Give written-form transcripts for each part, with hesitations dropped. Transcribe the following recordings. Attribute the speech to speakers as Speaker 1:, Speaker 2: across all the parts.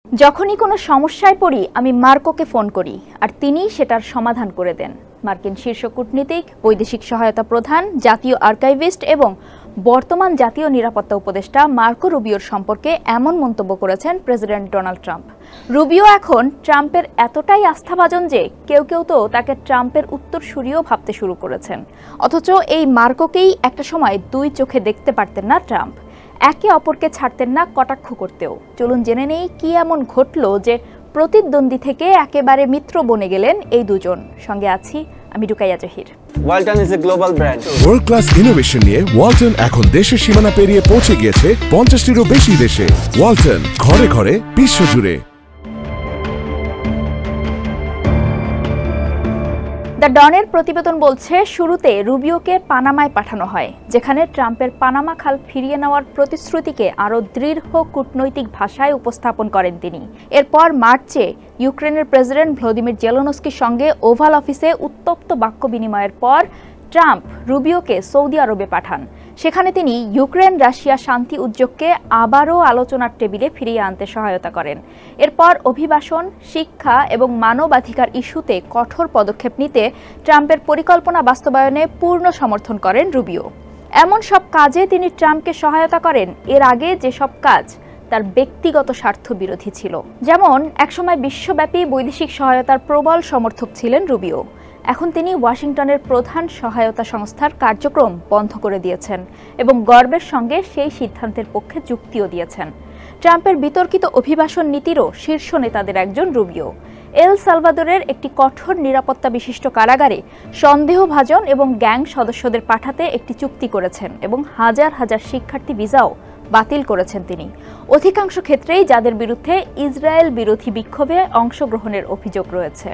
Speaker 1: যখনই কোনো সমস্যায় পড়ি আমি মার্কোকে ফোন করি আর তিনি সেটার সমাধান করে দেন। মার্কিন শীর্ষ কূটনীতিক, বৈদেশিক সহায়তা প্রধান, জাতীয় আর্কাইভিস্ট এবং বর্তমান জাতীয় নিরাপত্তা উপদেষ্টা মার্কো রুবিওর সম্পর্কে এমন মন্তব্য করেছেন প্রেসিডেন্ট ডোনাল্ড ট্রাম্প। রুবিও এখন ট্রাম্পের এতটাই আস্থাভাজন যে কেউ কেউ তো তাকে ট্রাম্পের উত্তরসূরিও ভাবতে শুরু করেছেন। অথচ এই মার্কোকেই একটা সময় দুই চোখে দেখতে পারতেন না ট্রাম্প, একে অপরকে ছাড়তেন না কটাক্ষ করতেও। চলুন জেনে নেই কি এমন ঘটলো যে প্রতিদ্বন্দ্বী থেকে একেবারে মিত্র বনে গেলেন এই দুজন। সঙ্গে আছি আমি Rukaiya Zahir.
Speaker 2: Walton is a global brand.
Speaker 3: World class innovation নিয়ে ওয়ালটন এখন দেশের সীমানা পেরিয়ে পৌঁছে গিয়েছে 50টিরও বেশি দেশে। ওয়ালটন, ঘরে ঘরে বিশ্বজুড়ে।
Speaker 1: দ্য ডনের প্রতিবেদন বলছে, শুরুতে রুবিওকে পানামায় পাঠানো হয়, যেখানে ট্রাম্পের পানামা খাল ফিরিয়ে নেওয়ার প্রতিশ্রুতিকে আরও দৃঢ় কূটনৈতিক ভাষায় উপস্থাপন করেন তিনি। এরপর মার্চে ইউক্রেনের প্রেসিডেন্ট ভ্লাদিমির জেলেনস্কির সঙ্গে ওভাল অফিসে উত্তপ্ত বাক্য বিনিময়ের পর ট্রাম্প রুবিওকে সৌদি আরবে পাঠান। সেখানে তিনি ইউক্রেন রাশিয়া শান্তি উদ্যোগকে আবারও আলোচনার টেবিলে ফিরিয়ে আনতে সহায়তা করেন। এরপর অভিবাসন, শিক্ষা এবং মানবাধিকার ইস্যুতে কঠোর পদক্ষেপ নিতে ট্রাম্পের পরিকল্পনা বাস্তবায়নে পূর্ণ সমর্থন করেন রুবিও। এমন সব কাজে তিনি ট্রাম্পকে সহায়তা করেন এর আগে যেসব কাজ তার ব্যক্তিগত স্বার্থ বিরোধী ছিল। যেমন একসময় বিশ্বব্যাপী বৈদেশিক সহায়তার প্রবল সমর্থক ছিলেন রুবিও। এখন তিনি ওয়াশিংটনের প্রধান সহায়তা সংস্থার কার্যক্রম বন্ধ করে দিয়েছেন এবং গর্বের সঙ্গে সেই সিদ্ধান্তের পক্ষে যুক্তিও দিয়েছেন। ট্রাম্পের বিতর্কিত অভিবাসন নীতিরও শীর্ষ নেতাদের একজন রুবিও। এল সালভাদোরের একটি কঠোর নিরাপত্তা বিশিষ্ট কারাগারে সন্দেহভাজন এবং গ্যাং সদস্যদের পাঠাতে একটি চুক্তি করেছেন এবং হাজার হাজার শিক্ষার্থী ভিসাও বাতিল করেছেন তিনি, অধিকাংশ ক্ষেত্রেই যাদের বিরুদ্ধে ইসরায়েল বিরোধী বিক্ষোভে অংশগ্রহণের অভিযোগ রয়েছে।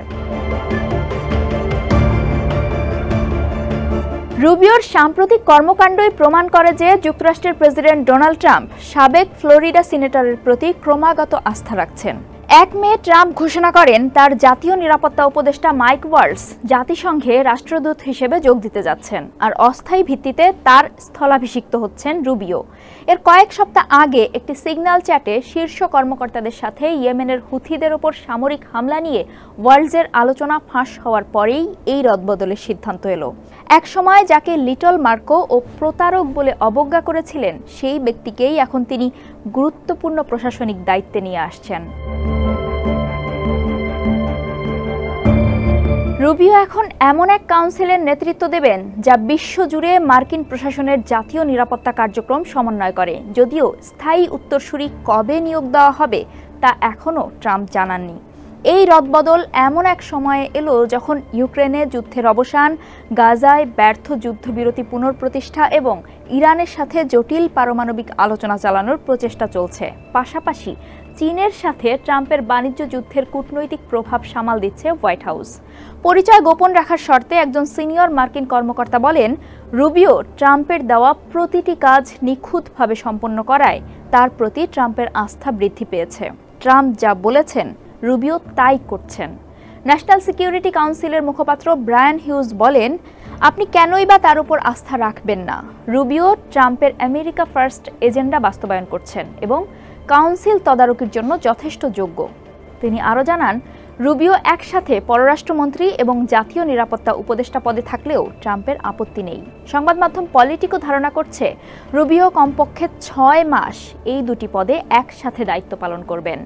Speaker 1: রুবিওর সাম্প্রতিক কর্মকাণ্ডই প্রমাণ করে যে যুক্তরাষ্ট্রের প্রেসিডেন্ট ডোনাল্ড ট্রাম্প সাবেক ফ্লোরিডা সিনেটরের প্রতি ক্রমাগত আস্থা রাখছেন। 1 মে ট্রাম্প ঘোষণা করেন তার জাতীয় নিরাপত্তা উপদেষ্টা মাইক ওয়ালস জাতিসংঘে রাষ্ট্রদূত হিসেবে যোগ দিতে যাচ্ছেন, আর অস্থায়ী ভিত্তিতে তার স্থলাভিষিক্ত হচ্ছেন রুবিও। এর কয়েক সপ্তাহ আগে একটি সিগন্যাল চ্যাটে শীর্ষ কর্মকর্তাদের সাথে ইয়েমেনের হুথিদের ওপর সামরিক হামলা নিয়ে ওয়ালসের আলোচনা ফাঁস হওয়ার পরেই এই রদবদলের সিদ্ধান্ত এলো। একসময় যাকে লিটল মার্কো ও প্রতারক বলে অবজ্ঞা করেছিলেন, সেই ব্যক্তিকেই এখন তিনি গুরুত্বপূর্ণ প্রশাসনিক দায়িত্বে নিয়ে আসছেন। রুবিও এখন এমন এক কাউন্সিলের নেতৃত্ব দেবেন যা বিশ্বজুড়ে মার্কিন প্রশাসনের জাতীয় নিরাপত্তা কার্যক্রম সমন্বয় করে। যদিও স্থায়ী উত্তরসূরি কবে নিয়োগ দেওয়া হবে তা এখনও ট্রাম্প জানাননি। এই রদবদল এমন এক সময়ে এলো যখন ইউক্রেনে যুদ্ধের অবসান, গাজায় ব্যর্থ যুদ্ধবিরতি পুনঃপ্রতিষ্ঠা এবং ইরানের সাথে জটিল পারমাণবিক আলোচনা চালানোর প্রচেষ্টা চলছে। পাশাপাশি চীনের সাথে ট্রাম্পের বাণিজ্য যুদ্ধের কূটনৈতিক প্রভাব সামাল দিচ্ছে হোয়াইট হাউস। পরিচয় গোপন রাখার শর্তে একজন সিনিয়র মার্কিন কর্মকর্তা বলেন, রুবিও ট্রাম্পের দেওয়া প্রতিটি কাজ নিখুঁতভাবে সম্পন্ন করায় তার প্রতি ট্রাম্পের আস্থা বৃদ্ধি পেয়েছে। ট্রাম্প যা বলেছেন রুবিও তাই করছেন। ন্যাশনাল সিকিউরিটি কাউন্সিলের মুখপাত্র ব্রায়ান হিউজ বলেন, আপনি কেনই বা তার উপর আস্থা রাখবেন না? রুবিও ট্রাম্পের আমেরিকা ফার্স্ট এজেন্ডা বাস্তবায়ন করছেন এবং কাউন্সিল তদারকির জন্য যথেষ্ট যোগ্য। তিনি আরও জানান, রুবিও একসাথে পররাষ্ট্রমন্ত্রী এবং জাতীয় নিরাপত্তা উপদেষ্টা পদে থাকলেও ট্রাম্পের আপত্তি নেই। সংবাদ মাধ্যম পলিটিকো ধারণা করছে রুবিও কমপক্ষে 6 মাস এই দুটি পদে একসাথে দায়িত্ব পালন করবেন।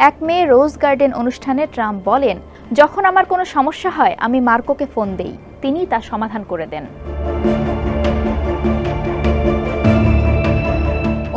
Speaker 1: 1 মে রোজ গার্ডেন অনুষ্ঠানে ট্রাম্প বলেন, যখন আমার কোনো সমস্যা হয় আমি মার্কোকে ফোন দেই, তিনি তা সমাধান করে দেন।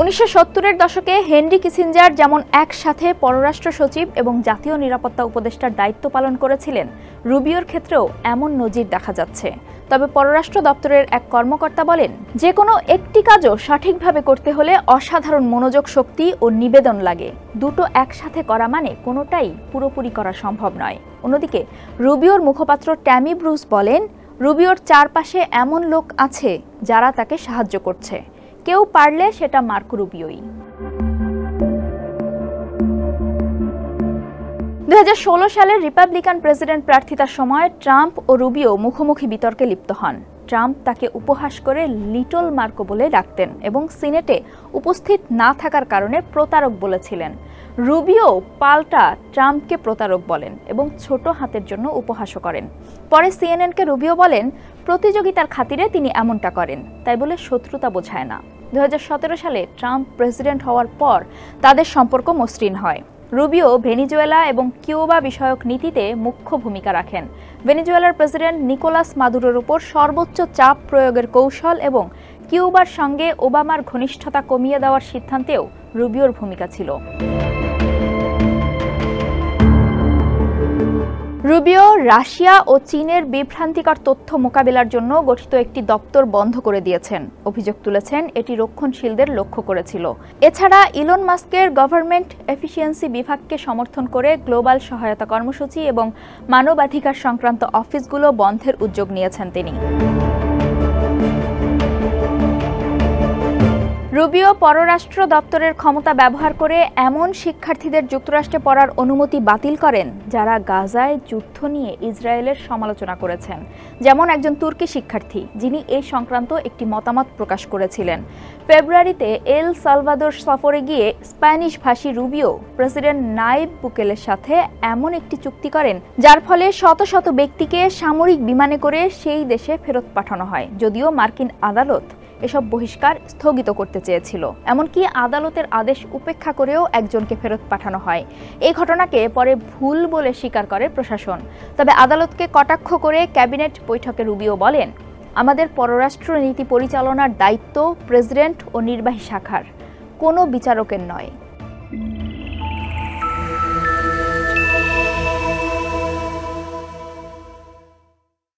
Speaker 1: 1970-এর দশকে হেনরি কিসিঞ্জার যেমন একসাথে পররাষ্ট্র সচিব এবং জাতীয় নিরাপত্তা উপদেষ্টার দায়িত্ব পালন করেছিলেন, রুবিওর ক্ষেত্রেও এমন নজির দেখা যাচ্ছে। তবে পররাষ্ট্র দপ্তরের এক কর্মকর্তা বলেন, যে কোনো একটি কাজও সঠিকভাবে করতে হলে অসাধারণ মনোযোগ, শক্তি ও নিবেদন লাগে। দুটো একসাথে করা মানে কোনোটাই পুরোপুরি করা সম্ভব নয়। অন্যদিকে রুবিওর মুখপাত্র ট্যামি ব্রুস বলেন, রুবিওর চারপাশে এমন লোক আছে যারা তাকে সাহায্য করছে। কেউ পারলে সেটা মার্কো রুবিওই। 2016 সালের রিপাবলিকান প্রেসিডেন্ট প্রার্থিতার সময় ট্রাম্প ও রুবিও মুখোমুখি বিতর্কে লিপ্ত হন। ট্রাম্প তাকে উপহাস করে লিটল মার্কো বলে ডাকতেন এবং সিনেটে উপস্থিত না থাকার কারণে প্রতারক বলেছিলেন। রুবিও পাল্টা ট্রাম্পকে প্রতারক বলেন এবং ছোট হাতের জন্য উপহাসও করেন। পরে সিএনএনকে রুবিও বলেন, প্রতিযোগিতার খাতিরে তিনি এমনটা করেন, তাই বলে শত্রুতা বোঝায় না। 2017 সালে ট্রাম্প প্রেসিডেন্ট হওয়ার পর তাদের সম্পর্ক মসৃণ হয়। রুবিও ভেনিজুয়েলা এবং কিউবা বিষয়ক নীতিতে মুখ্য ভূমিকা রাখেন। ভেনিজুয়েলার প্রেসিডেন্ট নিকোলাস মাদুরোর উপর সর্বোচ্চ চাপ প্রয়োগের কৌশল এবং কিউবার সঙ্গে ওবামার ঘনিষ্ঠতা কমিয়ে দেওয়ার সিদ্ধান্তেও রুবিওর ভূমিকা ছিল। রুবিও রাশিয়া ও চীনের বিভ্রান্তিকর তথ্য মোকাবিলার জন্য গঠিত একটি দপ্তর বন্ধ করে দিয়েছেন। অভিযোগ তুলেছেন এটি রক্ষণশীলদের লক্ষ্য করেছিল। এছাড়া ইলন মাস্কের গভর্নমেন্ট এফিসিয়েন্সি বিভাগকে সমর্থন করে গ্লোবাল সহায়তা কর্মসূচি এবং মানবাধিকার সংক্রান্ত অফিসগুলো বন্ধের উদ্যোগ নিয়েছেন তিনি। রুবিও পররাষ্ট্র দপ্তরের ক্ষমতা ব্যবহার করে এমন শিক্ষার্থীদের যুক্তরাষ্ট্রে পড়ার অনুমতি বাতিল করেন যারা গাজায় যুদ্ধ নিয়ে ইসরায়েলের সমালোচনা করেছেন, যেমন একজন তুর্কি শিক্ষার্থী যিনি এই সংক্রান্ত একটি মতামত প্রকাশ করেছিলেন। ফেব্রুয়ারিতে এল সালভাদোর সফরে গিয়ে স্প্যানিশ ভাষী রুবিও প্রেসিডেন্ট নাইব বুকেলের সাথে এমন একটি চুক্তি করেন যার ফলে শত শত ব্যক্তিকে সামরিক বিমানে করে সেই দেশে ফেরত পাঠানো হয়, যদিও মার্কিন আদালত এসব বহিষ্কার স্থগিত করতে চেয়েছিল। এমনকি আদালতের আদেশ উপেক্ষা করেও একজনকে ফেরত পাঠানো হয়। এই ঘটনাকে পরে ভুল বলে স্বীকার করে প্রশাসন। তবে আদালতকে কটাক্ষ করে ক্যাবিনেট বৈঠকে রুবিও বলেন, আমাদের পররাষ্ট্র নীতি পরিচালনার দায়িত্ব প্রেসিডেন্ট ও নির্বাহী শাখার, কোনো বিচারকের নয়।